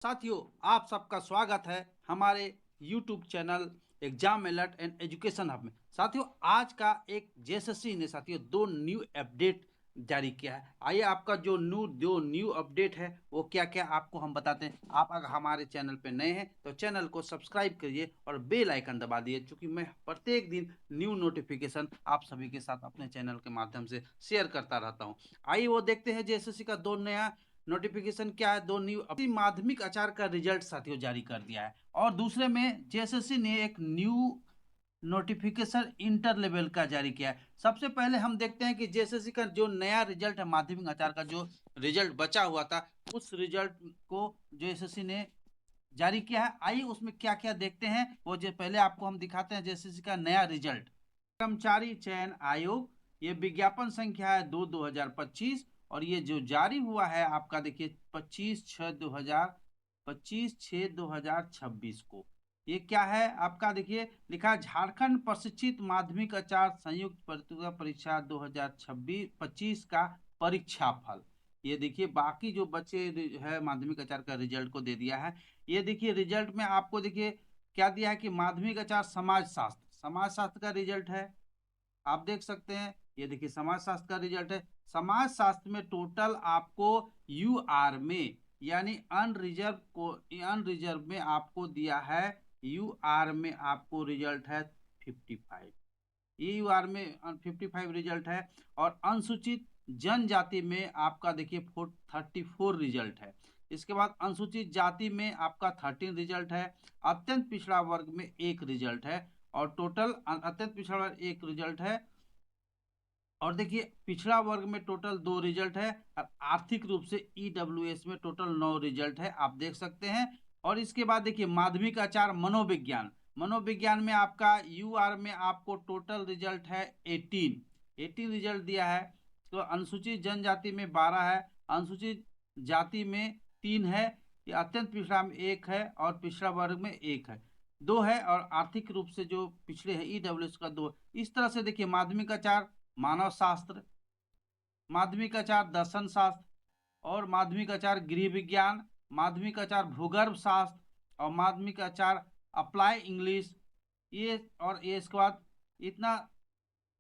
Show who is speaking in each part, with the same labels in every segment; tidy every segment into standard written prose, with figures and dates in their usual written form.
Speaker 1: साथियों, आप सबका स्वागत है हमारे YouTube channel exam alert and education hub में। साथियों, आज का एक जेएसएससी ने साथियों दो न्यू अपडेट जारी किया है। आइए आपका जो न्यू अपडेट है वो क्या क्या आपको हम बताते हैं। आप अगर हमारे चैनल पे नए हैं तो चैनल को सब्सक्राइब करिए और बेल आइकन दबा दिए, क्योंकि मैं प्रत्येक दिन न्यू नोटिफिकेशन आप सभी के साथ अपने चैनल के माध्यम से शेयर करता रहता हूँ। आइए वो देखते हैं जेएसएससी का दो नया नोटिफिकेशन क्या है। दो न्यू माध्यमिक आचार्य का रिजल्ट साथियों जारी कर दिया है, और दूसरे में जेएसएससी ने एक न्यू नोटिफिकेशन इंटर लेवल का जारी किया है। सबसे पहले हम देखते हैं कि जेएसएससी का जो नया रिजल्ट है, माध्यमिक आचार्य का जो रिजल्ट बचा हुआ था, उस रिजल्ट को जेएसएससी ने जारी किया है। आइए उसमें क्या क्या देखते हैं। वो जो पहले आपको हम दिखाते हैं जेएसएससी का नया रिजल्ट। कर्मचारी चयन आयोग, ये विज्ञापन संख्या है 2/2025, और ये जो जारी हुआ है आपका देखिए 25/6/2026 को। ये क्या है आपका, देखिए लिखा झारखंड प्रशिक्षित माध्यमिक आचार्य संयुक्त प्रतियोगिता परीक्षा 2026-25 का परीक्षा फल। ये देखिए बाकी जो बच्चे है माध्यमिक आचार्य का रिजल्ट को दे दिया है। ये देखिए रिजल्ट में आपको देखिए क्या दिया है कि माध्यमिक आचार्य समाज शास्त्र का रिजल्ट है, आप देख सकते हैं। ये देखिए समाज शास्त्र का रिजल्ट है। समाज शास्त्र में टोटल आपको यूआर में यानी अनरिजर्व में आपको दिया है। यूआर में आपको रिजल्ट है 55, यूआर में 55 रिजल्ट है। और अनुसूचित जनजाति में आपका देखिए 34 रिजल्ट है। इसके बाद अनुसूचित जाति में आपका 13 रिजल्ट है। अत्यंत पिछड़ा वर्ग में एक रिजल्ट है, और टोटल अत्यंत पिछड़ा वर्ग एक रिजल्ट है। और देखिए पिछड़ा वर्ग में टोटल 2 रिजल्ट है, और आर्थिक रूप से ईडब्ल्यूएस में टोटल 9 रिजल्ट है, आप देख सकते हैं। और इसके बाद देखिए माध्यमिक आचार्य मनोविज्ञान, मनोविज्ञान में आपका यूआर में आपको टोटल रिजल्ट है 18 रिजल्ट दिया है। तो अनुसूचित जनजाति में 12 है, अनुसूचित जाति में 3 है, ये अत्यंत पिछड़ा में 1 है, और पिछड़ा वर्ग में 1 है, 2 है, और आर्थिक रूप से जो पिछड़े हैं ईडब्ल्यूएस का 2। इस तरह से देखिए माध्यमिक आचार्य मानव शास्त्र, माध्यमिक आचार्य दर्शन शास्त्र, और माध्यमिक आचार्य गृह विज्ञान, माध्यमिक आचार्य भूगर्भ शास्त्र, और माध्यमिक आचार्य अप्लाई इंग्लिश। ये और ये इसके बाद इतना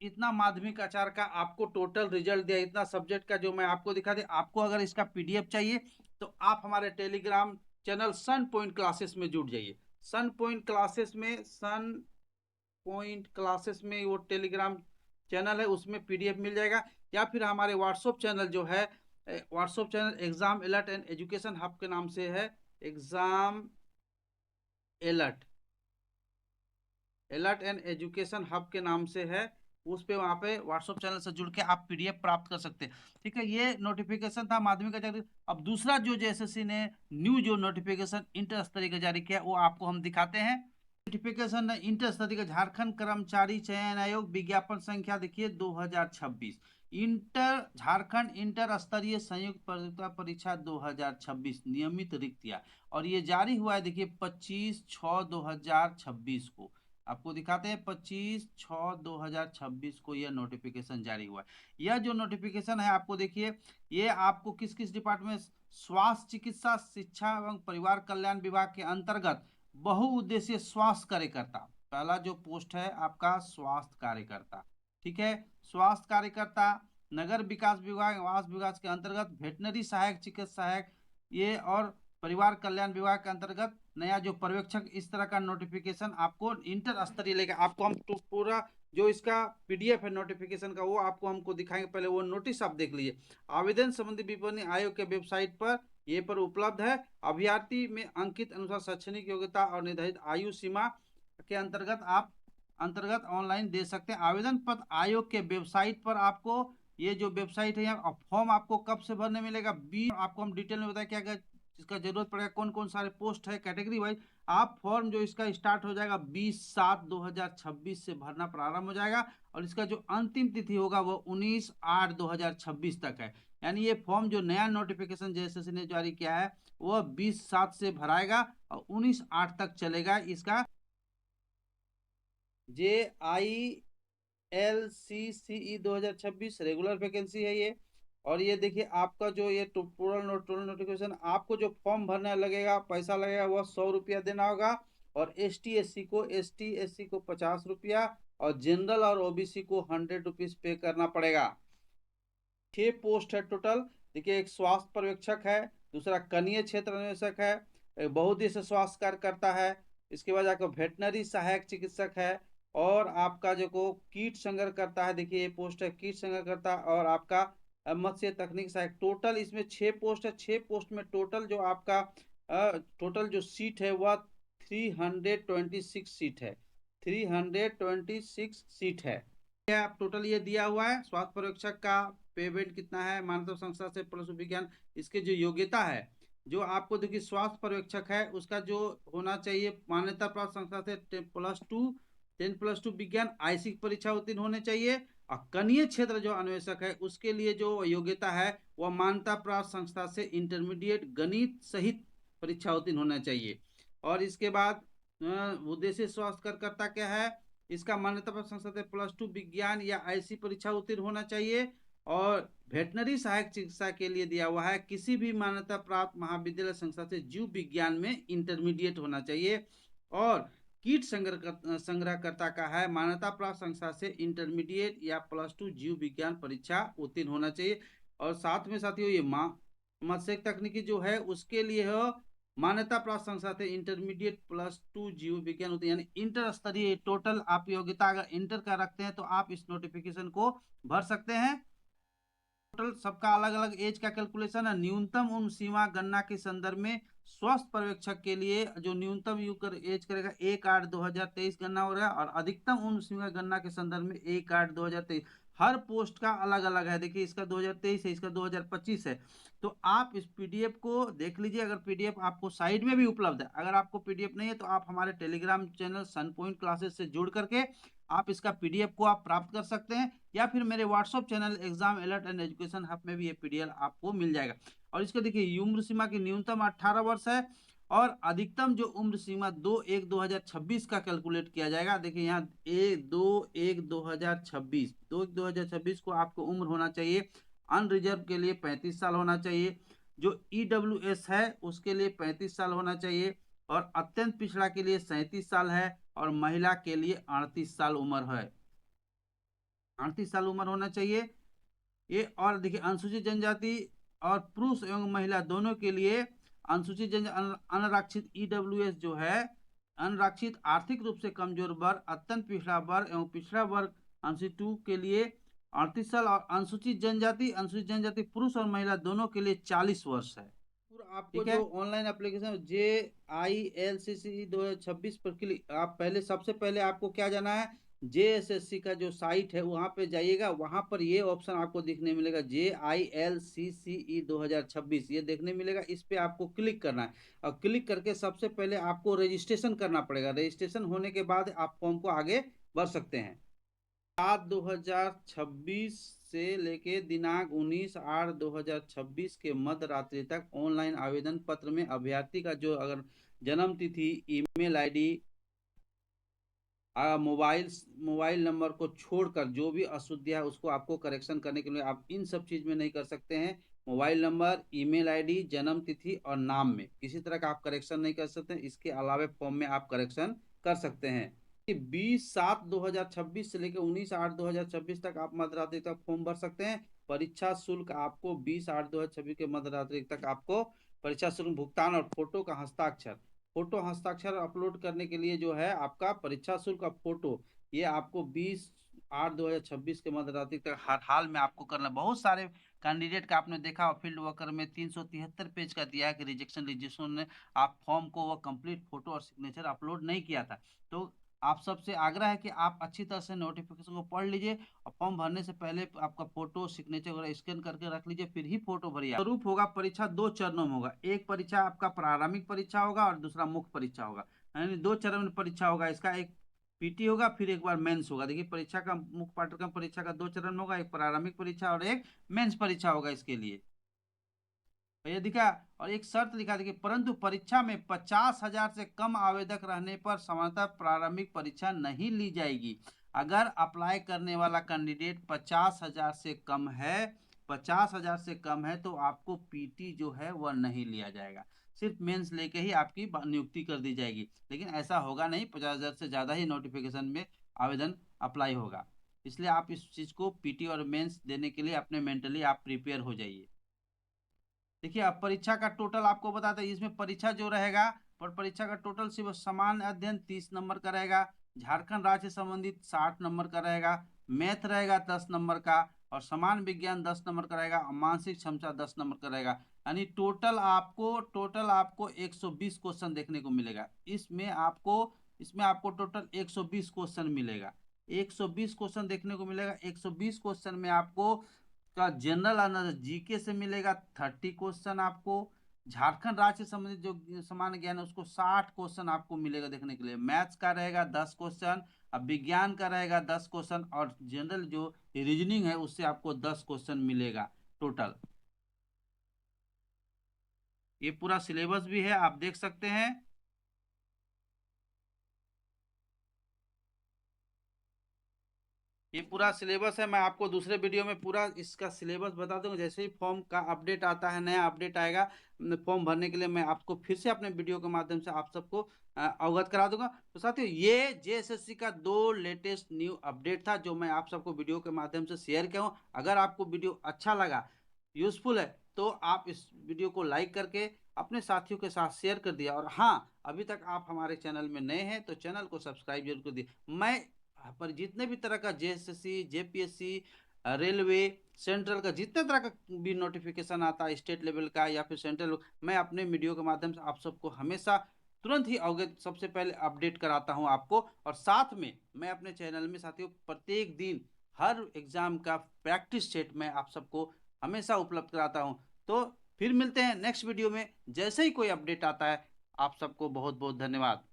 Speaker 1: इतना माध्यमिक आचार्य का आपको टोटल रिजल्ट दिया, इतना सब्जेक्ट का जो मैं आपको दिखा दे। आपको अगर इसका पीडीएफ चाहिए तो आप हमारे टेलीग्राम चैनल सन पॉइंट क्लासेस में जुड़ जाइए। सन पॉइंट क्लासेस में वो टेलीग्राम चैनल है, उसमें पीडीएफ मिल जाएगा। या फिर हमारे व्हाट्सएप चैनल जो है, WhatsApp channel exam alert and education hub के नाम से है। Exam alert alert and education hub के नाम से है। उस पे वहां पे व्हाट्सएप चैनल से जुड़ के आप पीडीएफ प्राप्त कर सकते हैं। ठीक है, ये नोटिफिकेशन था माध्यमिक का जारी। अब दूसरा जो जेएसएससी ने न्यू जो नोटिफिकेशन इंटर स्तरीय का जारी किया वो आपको हम दिखाते हैं। नोटिफिकेशन इंटर स्तरीय का झारखंड कर्मचारी चयन आयोग विज्ञापन संख्या देखिए 2026, इंटर झारखंड इंटर स्तरीय संयुक्त प्रतियोगिता परीक्षा 2026 नियमित रिक्तियां। और ये जारी हुआ है देखिए 25/6/2026 को। आपको दिखाते हैं 25/6/2026 को यह नोटिफिकेशन जारी हुआ है। यह जो नोटिफिकेशन है आपको देखिए, ये आपको किस किस डिपार्टमेंट, स्वास्थ्य चिकित्सा शिक्षा एवं परिवार कल्याण विभाग के अंतर्गत बहुउद्देशीय स्वास्थ्य कार्यकर्ता, पहला जो पोस्ट है आपका स्वास्थ्य कार्यकर्ता। ठीक है, स्वास्थ्य कार्यकर्ता, नगर विकास विभाग आवास विभाग के अंतर्गत वेटनरी सहायक चिकित्सा सहायक, ये और परिवार कल्याण विभाग के अंतर्गत नया जो पर्यवेक्षक, इस तरह का नोटिफिकेशन आपको इंटर स्तरीय लेगा। आपको हम तो पूरा जो इसका पीडीएफ है नोटिफिकेशन का वो आपको हमको दिखाएंगे, पहले वो नोटिस आप देख लीजिए। आवेदन संबंधी विवरणी आयोग के वेबसाइट पर ये पर उपलब्ध है। अभ्यर्थी में अंकित अनुसार शैक्षणिक योग्यता और निर्धारित आयु सीमा के अंतर्गत ऑनलाइन दे सकते हैं। आवेदन पत्र आयोग के वेबसाइट पर आपको, ये जो वेबसाइट है यहाँ, फॉर्म आपको कब से भरने मिलेगा, बी आपको हम डिटेल में बताया क्या क्या इसका जरूरत पड़ेगा, कौन कौन सारे पोस्ट है कैटेगरी वाइज। आप फॉर्म जो इसका स्टार्ट हो जाएगा 20/7/2026 से भरना प्रारंभ हो जाएगा, और इसका जो अंतिम तिथि होगा वो 19/8/2026 तक है। यानी ये फॉर्म जो नया नोटिफिकेशन जेएसएससी ने जारी किया है वह 20/7 से भराएगा और 19/8 तक चलेगा। इसका JILCCE 2026 रेगुलर वैकेंसी है ये। और ये देखिए आपका जो ये टोटल नोटिफिकेशन, आपको जो फॉर्म भरने लगेगा, पैसा लगेगा, वह 100 रुपया देना होगा। और एस टी एस सी को 50 रुपया, और जनरल और ओबीसी को 100 रुपीज पे करना पड़ेगा। 6 पोस्ट है टोटल। देखिए, एक स्वास्थ्य पर्यवेक्षक है, दूसरा कनीय क्षेत्र अन्वेषक है, एक बहुउद्देश्य स्वास्थ्य कार्यकर्ता है, इसके बाद आपका वेटनरी सहायक चिकित्सक है, और आपका जो को कीट संग्रह करता है, देखिए ये पोस्ट है कीट संग्रह करता, और आपका मत्स्य तकनीक सहायक। टोटल इसमें 6 पोस्ट है। 6 पोस्ट में टोटल जो आपका टोटल जो सीट है वह 326 सीट है। 326 सीट है। आप टोटल ये दिया हुआ है। स्वास्थ्य पर्यवेक्षक का पेमेंट कितना है, मानव संस्था से प्लस विज्ञान, इसके जो योग्यता है, जो आपको देखिए स्वास्थ्य पर्यवेक्षक है उसका जो होना चाहिए, मान्यता प्राप्त संस्था से 10+2 विज्ञान आईसी की परीक्षा उत्तीर्ण होने चाहिए। और कनीय क्षेत्र जो अन्वेषक है उसके लिए जो योग्यता है वह मान्यता प्राप्त संस्था से इंटरमीडिएट गणित सहित परीक्षा उत्तीर्ण होना चाहिए। और इसके बाद उद्देश्य स्वास्थ्य कार्यकर्ता क्या है, इसका मान्यता प्राप्त संस्था से +2 विज्ञान या आईसी परीक्षा उत्तीर्ण होना चाहिए। और वेटनरी सहायक चिकित्सा के लिए दिया हुआ है, किसी भी मान्यता प्राप्त महाविद्यालय संस्था से जीव विज्ञान में इंटरमीडिएट होना चाहिए। और कीट संग्रहकर्ता का है, मान्यता प्राप्त संस्था से इंटरमीडिएट या +2 जीव विज्ञान परीक्षा उत्तीर्ण होना चाहिए। और साथ में साथियों ये मत्स्य तकनीकी जो है उसके लिए हो, मान्यता प्राप्त संस्था से इंटरमीडिएट +2 जीव विज्ञान होते हैं, यानी इंटर स्तरीय। टोटल आप योग्यता अगर इंटर का रखते हैं तो आप इस नोटिफिकेशन को भर सकते हैं। टोटल सबका अलग अलग एज का कैलकुलेशन है। न्यूनतम उम्र सीमा गणना के संदर्भ में स्वास्थ्य पर्यवेक्षक के लिए जो न्यूनतम एज करेगा 1/8/2023 गणना हो रहा है, और अधिकतम उम्र सीमा गणना के संदर्भ में 1/8/2023। हर पोस्ट का अलग अलग है। देखिए इसका 2023 है, इसका 2025 है। तो आप इस पीडीएफ को देख लीजिए। अगर पीडीएफ आपको साइड में भी उपलब्ध है, अगर आपको पीडीएफ नहीं है तो आप हमारे टेलीग्राम चैनल सन पॉइंट क्लासेस से जुड़ करके आप इसका पीडीएफ को आप प्राप्त कर सकते हैं, या फिर मेरे WhatsApp channel exam alert and education hub में भी ये पीडीएफ आपको मिल जाएगा। और इसका देखिए उम्र सीमा की न्यूनतम 18 वर्ष है, और अधिकतम जो उम्र सीमा 2/1/2026 का कैलकुलेट किया जाएगा। देखिए यहाँ 2/1/2026, 2/1/2026 को आपको उम्र होना चाहिए। अनरिजर्व के लिए 35 साल होना चाहिए, जो ईडब्ल्यूएस है उसके लिए 35 साल होना चाहिए, और अत्यंत पिछड़ा के लिए 37 साल है, और महिला के लिए 38 साल उम्र है। 38 साल उम्र होना चाहिए ये। और देखिए अनुसूचित जनजाति और पुरुष एवं महिला दोनों के लिए अनुसूचित जन अनारक्षित ईडब्ल्यूएस जो है, अनारक्षित आर्थिक रूप से कमजोर वर्ग, अत्यंत पिछड़ा वर्ग एवं पिछड़ा वर्ग अनुसूचित 2 के लिए 38 साल, और अनुसूचित जनजाति पुरुष और महिला दोनों के लिए 40 वर्ष है। आपको जो ऑनलाइन एप्लीकेशन JILCCE 2026 पर क्लिक, आप पहले सबसे पहले आपको क्या जाना है, JSSC का जो साइट है वहां पे जाइएगा। वहां पर ये ऑप्शन आपको दिखने मिलेगा, JILCCE 2026, ये देखने मिलेगा। इस पे आपको क्लिक करना है, और क्लिक करके सबसे पहले आपको रजिस्ट्रेशन करना पड़ेगा। रजिस्ट्रेशन होने के बाद आप फॉर्म को आगे बढ़ सकते हैं। 7/2026 से लेके दिनांक 19/8/2026 के मध्य रात्रि तक ऑनलाइन आवेदन पत्र में अभ्यर्थी का जो अगर जन्म तिथि, ईमेल आईडी, मोबाइल नंबर को छोड़कर जो भी अशुद्धि है उसको आपको करेक्शन करने के लिए आप इन सब चीज में नहीं कर सकते हैं। मोबाइल नंबर, ईमेल आईडी, जन्म तिथि और नाम में किसी तरह का आप करेक्शन नहीं कर सकते। इसके अलावा फॉर्म में आप करेक्शन कर सकते हैं। 20/7/2026 से लेकर 19/8/2026 तक आप मध्यरात्रि तक फॉर्म भर सकते हैं। परीक्षा शुल्क आपको 20/8/2026 के मध्यरात्रि तक आपको परीक्षा शुल्क भुगतान, और फोटो का हस्ताक्षर, फोटो हस्ताक्षर अपलोड करने के लिए जो है आपका परीक्षा शुल्क का फोटो, ये आपको 20/8/2026 के मध्यरात्रि तक हर हाल में आपको करना। बहुत सारे कैंडिडेट का आपने देखा फील्ड वर्कर में 373 पेज का दिया है कि रिजेक्शन रजिस्ट्रेशन ने आप फॉर्म को वो कंप्लीट फोटो और सिग्नेचर अपलोड नहीं किया था। तो आप सबसे आग्रह है कि आप अच्छी तरह से नोटिफिकेशन को पढ़ लीजिए, और फॉर्म भरने से पहले आपका फोटो सिग्नेचर वगैरह स्कैन करके रख लीजिए, फिर ही फोटो भरिए। स्वरूप होगा, परीक्षा 2 चरणों में होगा। एक परीक्षा आपका प्रारंभिक परीक्षा होगा और दूसरा मुख्य परीक्षा होगा, यानी 2 चरण में परीक्षा होगा। इसका एक पीटी होगा, फिर एक बार मेंस होगा। देखिए परीक्षा का मुख्य पाठ्यक्रम परीक्षा का 2 चरण होगा, एक प्रारंभिक परीक्षा और एक मेंस परीक्षा होगा इसके लिए। ये दिखा, और एक शर्त लिखा देखिए, परंतु परीक्षा में 50,000 से कम आवेदक रहने पर सामान्यतः प्रारंभिक परीक्षा नहीं ली जाएगी। अगर अप्लाई करने वाला कैंडिडेट 50,000 से कम है, 50,000 से कम है तो आपको पीटी जो है वह नहीं लिया जाएगा, सिर्फ मेंस लेके ही आपकी नियुक्ति कर दी जाएगी। लेकिन ऐसा होगा नहीं, 50,000 से ज़्यादा ही नोटिफिकेशन में आवेदन अप्लाई होगा। इसलिए आप इस चीज़ को पीटी और मेंस देने के लिए अपने मेंटली आप प्रिपेयर हो जाइए। देखिए, अब परीक्षा का टोटल आपको बताते हैं। इसमें परीक्षा जो रहेगा, पर परीक्षा का टोटल सिर्फ सामान्य अध्ययन 30 नंबर का रहेगा, झारखंड राज्य से संबंधित 60 नंबर का रहेगा, मैथ रहेगा 10 नंबर का, और सामान्य विज्ञान 10 नंबर का रहेगा, और मानसिक क्षमता 10 नंबर का रहेगा। यानी टोटल आपको 120 क्वेश्चन देखने को मिलेगा। इसमें आपको टोटल 120 क्वेश्चन मिलेगा। 120 क्वेश्चन देखने को मिलेगा। 120 क्वेश्चन में आपको का जनरल नॉलेज जीके से मिलेगा 30 क्वेश्चन आपको। झारखंड राज्य से संबंधित जो सामान्य ज्ञान है उसको 60 क्वेश्चन आपको मिलेगा देखने के लिए। मैथ्स का रहेगा 10 क्वेश्चन, अब विज्ञान का रहेगा 10 क्वेश्चन, और जनरल जो रीजनिंग है उससे आपको 10 क्वेश्चन मिलेगा टोटल। ये पूरा सिलेबस भी है, आप देख सकते हैं। ये पूरा सिलेबस है। मैं आपको दूसरे वीडियो में पूरा इसका सिलेबस बता दूंगा। जैसे ही फॉर्म का अपडेट आता है, नया अपडेट आएगा फॉर्म भरने के लिए, मैं आपको फिर से अपने वीडियो के माध्यम से आप सबको अवगत करा दूंगा। तो साथियों, ये जेएसएससी का 2 लेटेस्ट न्यू अपडेट था जो मैं आप सबको वीडियो के माध्यम से शेयर किया हूँ। अगर आपको वीडियो अच्छा लगा, यूजफुल है, तो आप इस वीडियो को लाइक करके अपने साथियों के साथ शेयर कर दिया। और हाँ, अभी तक आप हमारे चैनल में नए हैं तो चैनल को सब्सक्राइब जरूर कर दिए। मैं पर जितने भी तरह का जेएसएससी, जेपीएससी, रेलवे, सेंट्रल का जितने तरह का भी नोटिफिकेशन आता है, स्टेट लेवल का या फिर सेंट्रल, मैं अपने वीडियो के माध्यम से आप सबको हमेशा तुरंत ही अवगत सबसे पहले अपडेट कराता हूं आपको। और साथ में मैं अपने चैनल में साथियों प्रत्येक दिन हर एग्जाम का प्रैक्टिस सेट मैं आप सबको हमेशा उपलब्ध कराता हूं। तो फिर मिलते हैं नेक्स्ट वीडियो में, जैसे ही कोई अपडेट आता है। आप सबको बहुत बहुत धन्यवाद।